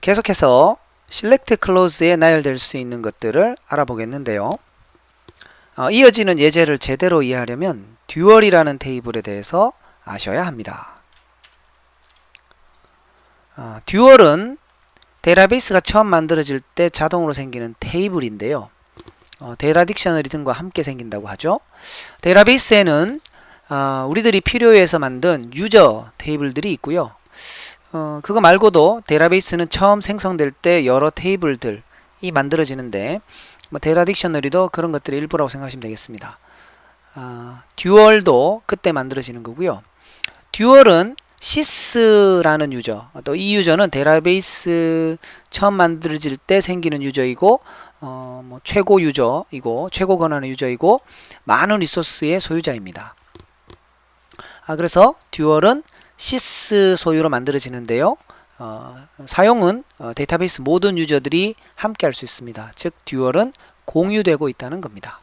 계속해서 select clause에 나열될 수 있는 것들을 알아보겠는데요. 이어지는 예제를 제대로 이해하려면 듀얼이라는 테이블에 대해서 아셔야 합니다. 듀얼은 데이터베이스가 처음 만들어질 때 자동으로 생기는 테이블인데요. 데이터 딕셔너리 등과 함께 생긴다고 하죠. 데이터베이스에는 우리들이 필요해서 만든 유저 테이블들이 있고요. 그거 말고도 데이터베이스는 처음 생성될 때 여러 테이블들이 만들어지는데 데이터 딕셔너리도 그런 것들의 일부라고 생각하시면 되겠습니다. 듀얼도 그때 만들어지는 거고요. 듀얼은 sys라는 유저, 또 이 유저는 데이터베이스 처음 만들어질 때 생기는 유저이고 최고 유저이고 최고 권한의 유저이고 많은 리소스의 소유자입니다. 그래서 듀얼은 sys 소유로 만들어지는데요. 사용은 데이터베이스 모든 유저들이 함께 할 수 있습니다. 즉 듀얼은 공유되고 있다는 겁니다.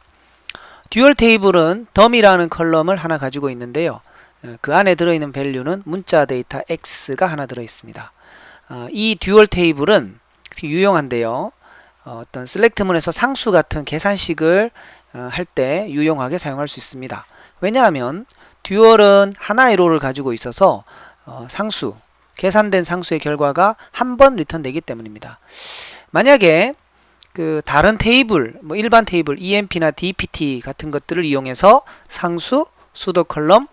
듀얼 테이블은 덤이라는 컬럼을 하나 가지고 있는데요. 그 안에 들어있는 밸류는 문자 데이터 x가 하나 들어있습니다. 이 듀얼 테이블은 유용한데요. 어떤 셀렉트문에서 상수 같은 계산식을 할 때 유용하게 사용할 수 있습니다. 왜냐하면 듀얼은 하나의 로를 가지고 있어서 상수, 계산된 상수의 결과가 한 번 리턴되기 때문입니다. 만약에 그 다른 테이블, 일반 테이블, EMP나 DPT 같은 것들을 이용해서 상수, 수도 컬럼,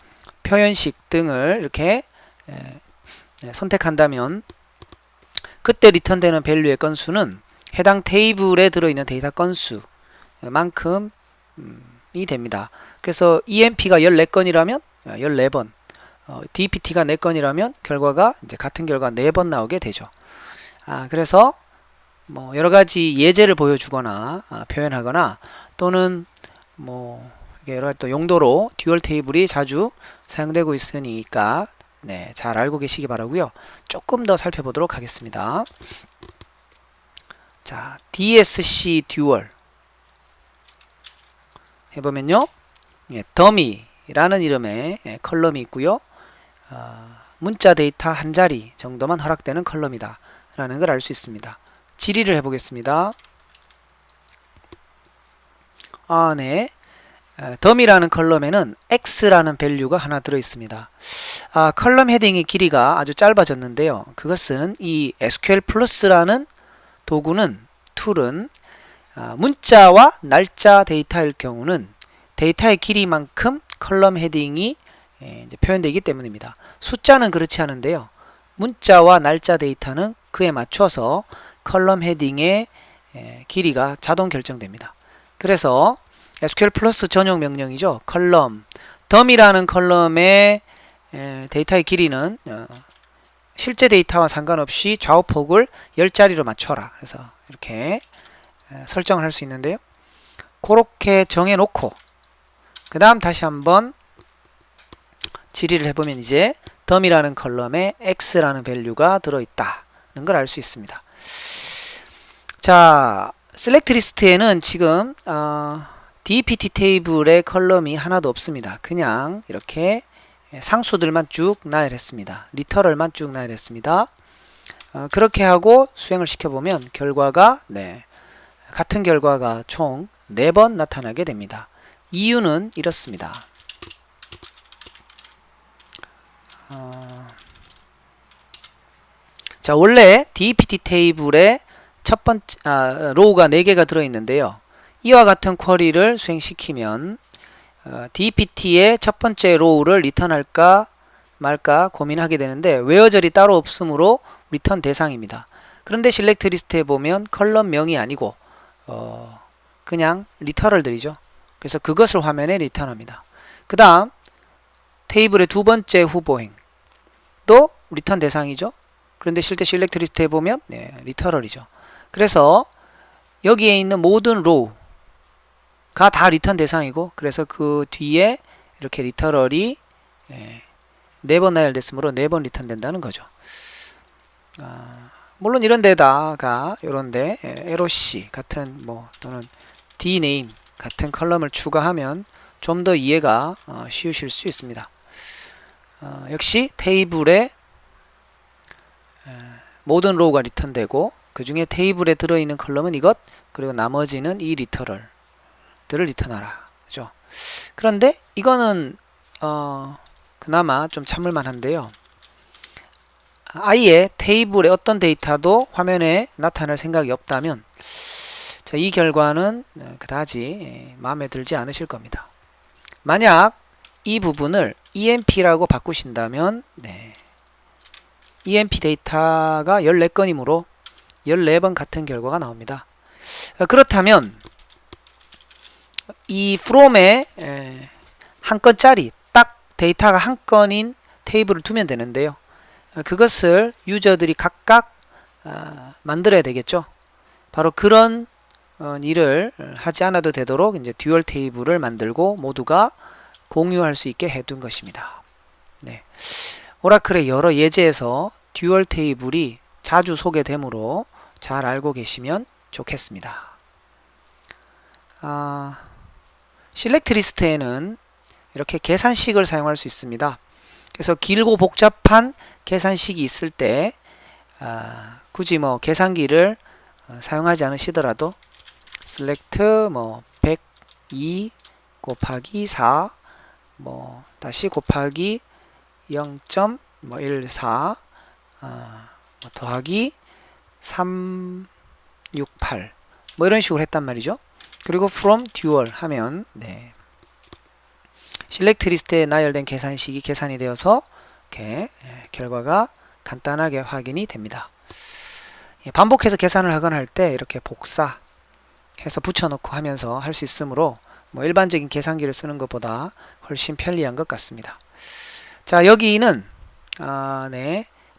표현식 등을 이렇게 선택한다면 그때 리턴되는 밸류의 건수는 해당 테이블에 들어있는 데이터 건수만큼이 됩니다. 그래서 EMP가 14건이라면 14번, DPT가 4건이라면 결과가 이제 같은 결과 4번 나오게 되죠. 그래서 여러가지 예제를 보여주거나 표현하거나 또는 여러 가지 또 용도로 듀얼 테이블이 자주 사용되고 있으니까 잘 알고 계시기 바라고요. 조금 더 살펴보도록 하겠습니다. 자, DSC 듀얼 해보면요, 더미라는 이름의 컬럼이 있고요. 문자 데이터 한 자리 정도만 허락되는 컬럼이다 라는 걸 알 수 있습니다. 질의를 해보겠습니다. 덤이라는 컬럼에는 x라는 밸류가 하나 들어있습니다. 컬럼 헤딩의 길이가 아주 짧아졌는데요. 그것은 이 SQL 플러스라는 도구는, 툴은 문자와 날짜 데이터일 경우는 데이터의 길이만큼 컬럼 헤딩이 이제 표현되기 때문입니다. 숫자는 그렇지 않은데요. 문자와 날짜 데이터는 그에 맞춰서 컬럼 헤딩의 길이가 자동 결정됩니다. 그래서 SQL 플러스 전용 명령이죠. 컬럼, 덤이라는 컬럼의 데이터의 길이는 실제 데이터와 상관없이 좌우폭을 10자리로 맞춰라. 그래서 이렇게 설정을 할 수 있는데요. 그렇게 정해놓고 그 다음 다시 한번 질의를 해보면 이제 덤이라는 컬럼에 x라는 밸류가 들어있다는 걸 알 수 있습니다. 자, select 리스트에는 지금 DPT 테이블의 컬럼이 하나도 없습니다. 그냥 이렇게 상수들만 쭉 나열했습니다. 리터럴만 쭉 나열했습니다. 그렇게 하고 수행을 시켜보면 결과가 같은 결과가 총 4번 나타나게 됩니다. 이유는 이렇습니다. 자, 원래 DPT 테이블에 첫 번째 로우가 4개가 들어있는데요. 이와 같은 쿼리를 수행시키면 DPT의 첫 번째 로우를 리턴할까 말까 고민하게 되는데 웨어절이 따로 없으므로 리턴 대상입니다. 그런데 select 리스트에 보면 컬럼명이 아니고 그냥 리터럴들이죠. 그래서 그것을 화면에 리턴합니다. 그 다음 테이블의 두 번째 후보행 또 리턴 대상이죠. 그런데 실제 select 리스트에 보면 리터럴이죠. 그래서 여기에 있는 모든 로우가 다 리턴 대상이고 그래서 그 뒤에 이렇게 리터럴이 4번 나열됐으므로 4번 리턴 된다는 거죠. 물론 이런 데다가 요런데 LOC 같은 또는 DNAME 같은 컬럼을 추가하면 좀 더 이해가 쉬우실 수 있습니다. 역시 테이블에 모든 로우가 리턴되고 그 중에 테이블에 들어있는 컬럼은 이것, 그리고 나머지는 이 리터럴들을 리턴하라. 그죠? 그런데 이거는 그나마 좀 참을만 한데요. 아예 테이블의 어떤 데이터도 화면에 나타낼 생각이 없다면 자, 이 결과는 그다지 마음에 들지 않으실 겁니다. 만약 이 부분을 EMP라고 바꾸신다면 EMP 데이터가 14건이므로 14번 같은 결과가 나옵니다. 그렇다면 이 from에 한 건짜리 딱 데이터가 한 건인 테이블을 두면 되는데요. 그것을 유저들이 각각 만들어야 되겠죠. 바로 그런 일을 하지 않아도 되도록 이제 듀얼 테이블을 만들고 모두가 공유할 수 있게 해둔 것입니다. 네. 오라클의 여러 예제에서 듀얼 테이블이 자주 소개되므로 잘 알고 계시면 좋겠습니다. 실렉트 리스트에는 이렇게 계산식을 사용할 수 있습니다. 그래서 길고 복잡한 계산식이 있을 때 굳이 뭐 계산기를 사용하지 않으시더라도 select 102 곱하기 4 다시 곱하기 0.14 더하기 368 이런 식으로 했단 말이죠. 그리고 from dual 하면 select 리스트에 나열된 계산식이 계산이 되어서 이렇게 결과가 간단하게 확인이 됩니다. 반복해서 계산을 하거나 할 때 이렇게 복사해서 붙여놓고 하면서 할 수 있으므로 일반적인 계산기를 쓰는 것보다 훨씬 편리한 것 같습니다. 자, 여기는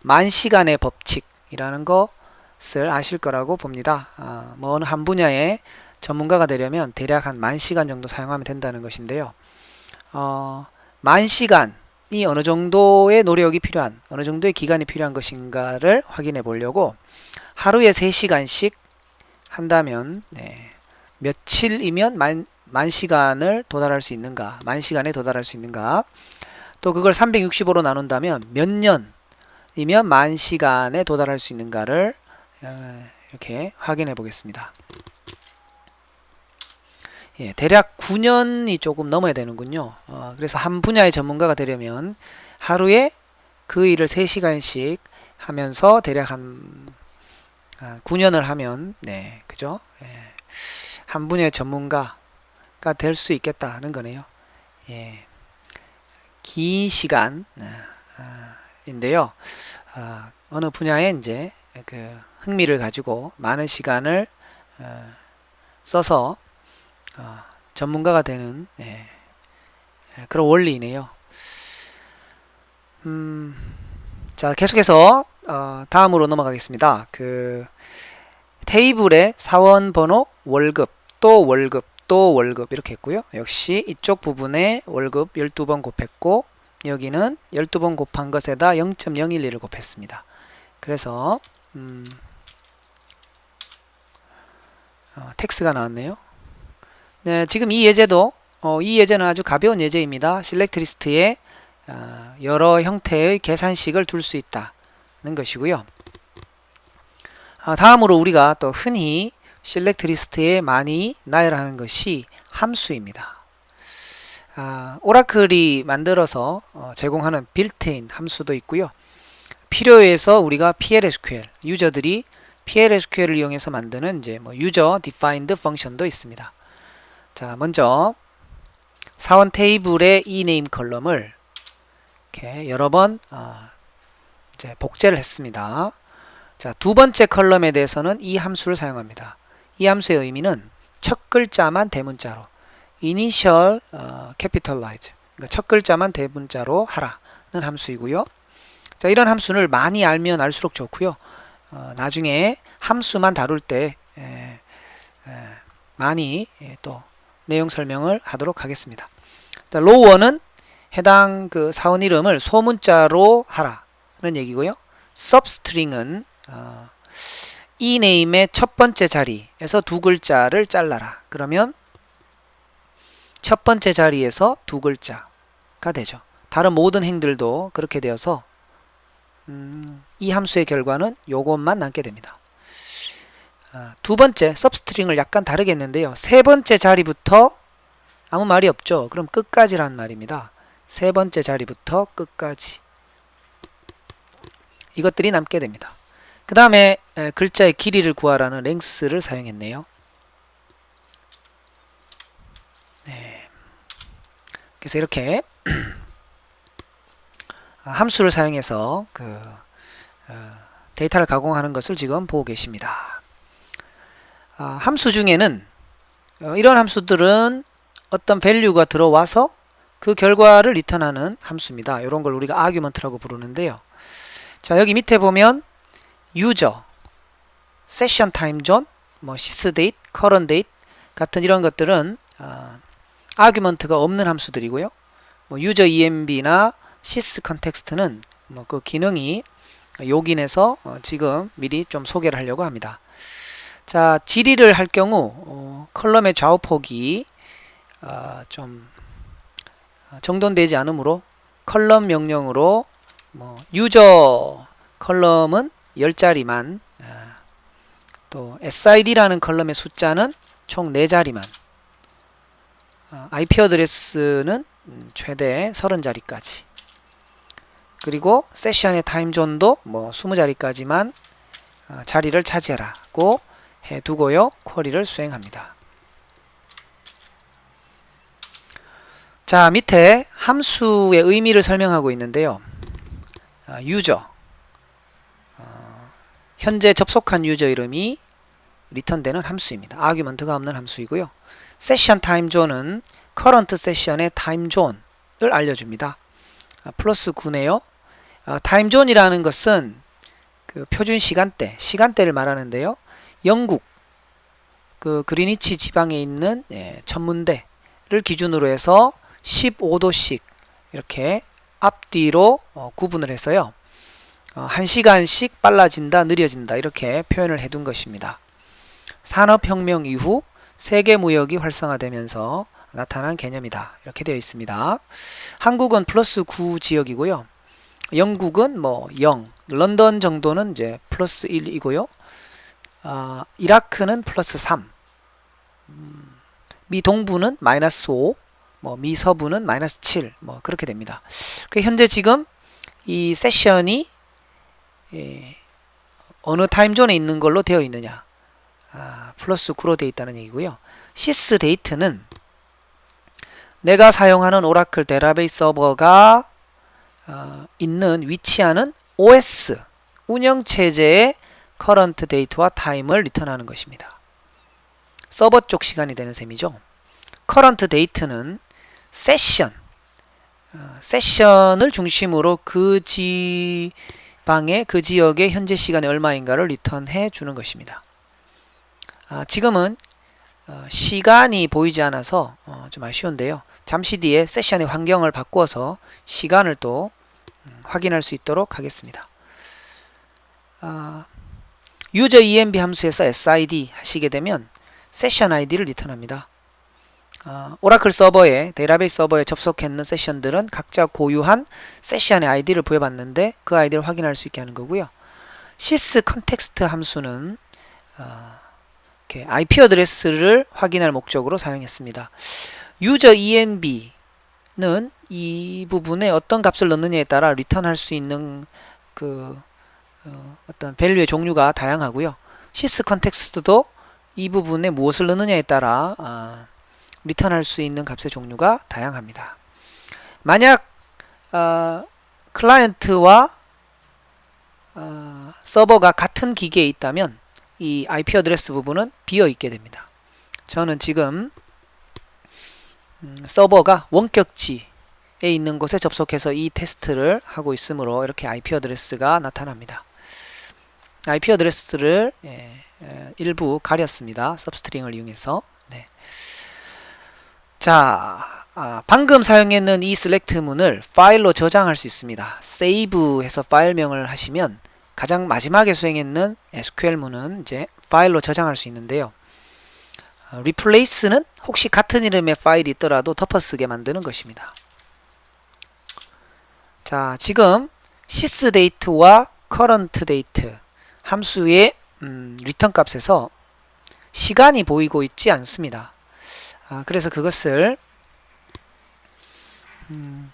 만시간의 법칙이라는 것을 아실 거라고 봅니다. 어느 한 분야의 전문가가 되려면 대략 한 10,000시간 정도 사용하면 된다는 것인데요. 10,000시간이 어느 정도의 노력이 필요한, 어느 정도의 기간이 필요한 것인가를 확인해 보려고 하루에 3시간씩 한다면 며칠이면 만 시간을 도달할 수 있는가, 10,000시간에 도달할 수 있는가, 또 그걸 365로 나눈다면 몇 년이면 10,000시간에 도달할 수 있는가를 이렇게 확인해 보겠습니다. 대략 9년이 조금 넘어야 되는군요. 그래서 한 분야의 전문가가 되려면 하루에 그 일을 3시간씩 하면서 대략 한 9년을 하면 그죠? 한 분야의 전문가가 될 수 있겠다는 거네요. 긴 시간인데요. 어느 분야에 이제 그 흥미를 가지고 많은 시간을 써서 전문가가 되는 그런 원리이네요. 자, 계속해서 다음으로 넘어가겠습니다. 그 테이블에 사원 번호, 월급, 또 월급, 또 월급 이렇게 했고요. 역시 이쪽 부분에 월급 12번 곱했고 여기는 12번 곱한 것에다 0.012를 곱했습니다. 그래서 텍스가 나왔네요. 네, 지금 이 예제도 이 예제는 아주 가벼운 예제입니다. select 리스트에 여러 형태의 계산식을 둘 수 있다는 것이고요. 다음으로 우리가 또 흔히 select 리스트에 많이 나열하는 것이 함수입니다. 오라클이 만들어서 제공하는 빌트인 함수도 있고요. 필요해서 우리가 PLSQL, 유저들이 PLSQL을 이용해서 만드는 이제 user defined function도 있습니다. 자, 먼저 사원 테이블의 ename 컬럼을 이렇게 여러 번 이제 복제를 했습니다. 자, 두 번째 컬럼에 대해서는 이 함수를 사용합니다. 이 함수의 의미는 첫 글자만 대문자로 initial capitalize, 그러니까 첫 글자만 대문자로 하라는 함수이고요. 자, 이런 함수를 많이 알면 알수록 좋고요. 나중에 함수만 다룰 때 많이 또 내용 설명을 하도록 하겠습니다. 로우어는 해당 그 사원 이름을 소문자로 하라는 얘기고요. substring은 eName의 첫 번째 자리에서 두 글자를 잘라라. 그러면 첫 번째 자리에서 두 글자가 되죠. 다른 모든 행들도 그렇게 되어서 이 함수의 결과는 요것만 남게 됩니다. 두 번째 substring을 약간 다르게 했는데요. 세 번째 자리부터 아무 말이 없죠. 그럼 끝까지란 말입니다. 세 번째 자리부터 끝까지 이것들이 남게 됩니다. 그 다음에 글자의 길이를 구하라는 length를 사용했네요. 네. 그래서 이렇게 함수를 사용해서 데이터를 가공하는 것을 지금 보고 계십니다. 함수 중에는 이런 함수들은 어떤 밸류가 들어와서 그 결과를 리턴하는 함수입니다. 이런 걸 우리가 아규먼트라고 부르는데요. 자, 여기 밑에 보면 유저, 세션 타임 존, 시스 데이트, 커런트 데이트 같은 이런 것들은 아규먼트가 없는 함수들이고요. 유저 env나 sys 컨텍스트는 그 기능이 요긴해서 지금 미리 좀 소개를 하려고 합니다. 자, 질의를 할 경우 컬럼의 좌우폭이 좀 정돈되지 않으므로 컬럼 명령으로 유저 컬럼은 10자리만 또 SID라는 컬럼의 숫자는 총 4자리만 IP 어드레스는 최대 30자리까지 그리고 세션의 타임존도 20자리까지만 자리를 차지하라고 해두고요. 쿼리를 수행합니다. 자, 밑에 함수의 의미를 설명하고 있는데요. 유저 현재 접속한 유저 이름이 리턴되는 함수입니다. 아규먼트가 없는 함수이고요. 세션 타임존은 커런트 세션의 타임존을 알려줍니다. 플러스 9네요. 타임존이라는 것은 그 표준 시간대를 말하는데요. 영국 그 그리니치 지방에 있는 천문대를 기준으로 해서 15도씩 이렇게 앞뒤로 구분을 해서요. 1시간씩 빨라진다, 느려진다 이렇게 표현을 해둔 것입니다. 산업혁명 이후 세계무역이 활성화되면서 나타난 개념이다. 이렇게 되어 있습니다. 한국은 플러스 9 지역이고요. 영국은 0, 런던 정도는 이제 플러스 1이고요. 이라크는 플러스 3, 미 동부는 마이너스 5, 미 서부는 마이너스 7, 그렇게 됩니다. 현재 지금 이 세션이 어느 타임존에 있는 걸로 되어 있느냐, 플러스 9로 되어 있다는 얘기고요. sys 데이트는 내가 사용하는 오라클 데이터베이스 서버가 있는 위치하는 OS 운영체제의 커런트 데이트와 타임을 리턴하는 것입니다. 서버 쪽 시간이 되는 셈이죠. 커런트 데이트는 세션을 중심으로 그 지방의 그 지역의 현재 시간이 얼마인가를 리턴해 주는 것입니다. 지금은 시간이 보이지 않아서 좀 아쉬운데요. 잠시 뒤에 세션의 환경을 바꾸어서 시간을 또 확인할 수 있도록 하겠습니다. 유저 env 함수에서 SID 하시게 되면 세션 ID를 리턴합니다. 오라클 서버에 데이터베이스 서버에 접속했는 세션들은 각자 고유한 세션의 아이디를 부여받는데 그 아이디를 확인할 수 있게 하는 거고요. sys 컨텍스트 함수는 IP 어드레스를 확인할 목적으로 사용했습니다. 유저 env는 이 부분에 어떤 값을 넣느냐에 따라 리턴할 수 있는 어떤 밸류의 종류가 다양하고요. sys 컨텍스트도 이 부분에 무엇을 넣느냐에 따라 리턴할 수 있는 값의 종류가 다양합니다. 만약 클라이언트와 서버가 같은 기계에 있다면 이 IP 어드레스 부분은 비어 있게 됩니다. 저는 지금 서버가 원격지에 있는 곳에 접속해서 이 테스트를 하고 있으므로 이렇게 IP 어드레스가 나타납니다. IP 어드레스를 일부 가렸습니다. 서브스트링을 이용해서. 네. 자, 방금 사용했는 이 select 문을 파일로 저장할 수 있습니다. save 해서 파일명을 하시면 가장 마지막에 수행했는 SQL 문은 이제 파일로 저장할 수 있는데요. replace는 혹시 같은 이름의 파일이 있더라도 덮어쓰게 만드는 것입니다. 자, 지금 sysDate와 currentDate 함수의 리턴 값에서 시간이 보이고 있지 않습니다. 그래서 그것을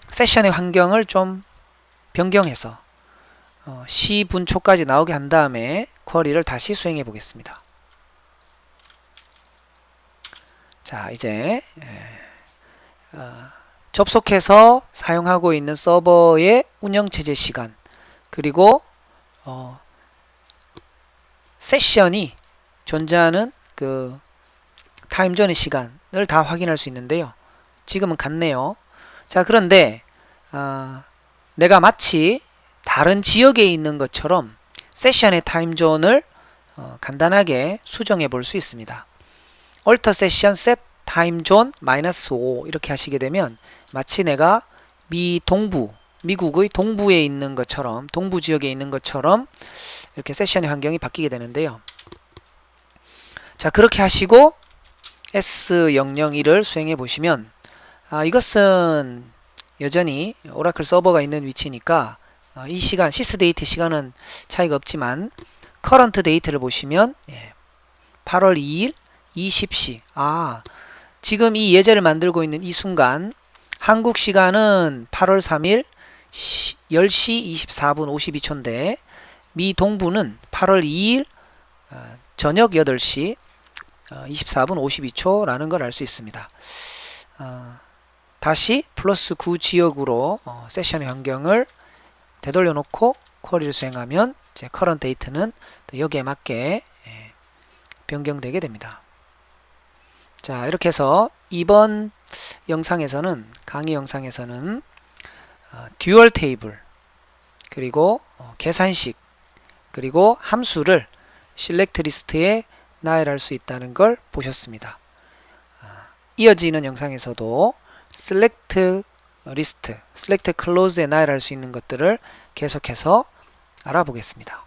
세션의 환경을 좀 변경해서 시분초까지 나오게 한 다음에 쿼리를 다시 수행해 보겠습니다. 자, 이제 접속해서 사용하고 있는 서버의 운영체제 시간, 그리고 세션이 존재하는 그 타임존의 시간을 다 확인할 수 있는데요. 지금은 같네요. 자, 그런데 내가 마치 다른 지역에 있는 것처럼 세션의 타임존을 간단하게 수정해 볼 수 있습니다. alter session set time zone -5 이렇게 하시게 되면 마치 내가 미국의 동부에 있는 것처럼, 동부 지역에 있는 것처럼 이렇게 세션의 환경이 바뀌게 되는데요. 자, 그렇게 하시고 S001을 수행해 보시면 이것은 여전히 오라클 서버가 있는 위치니까 이 시간, sysdate 시간은 차이가 없지만 current date를 보시면 8월 2일 20시. 지금 이 예제를 만들고 있는 이 순간 한국 시간은 8월 3일 10시 24분 52초인데 미 동부는 8월 2일 저녁 8시 24분 52초라는 걸 알 수 있습니다. 다시 플러스 9 지역으로 세션의 환경을 되돌려 놓고 쿼리를 수행하면 이제 current date는 여기에 맞게 변경되게 됩니다. 자, 이렇게 해서 이번 영상에서는, 강의 영상에서는 듀얼 테이블, 그리고 계산식, 그리고 함수를 select 리스트에 나열할 수 있다는 걸 보셨습니다. 이어지는 영상에서도 select 리스트, select close에 나열할 수 있는 것들을 계속해서 알아보겠습니다.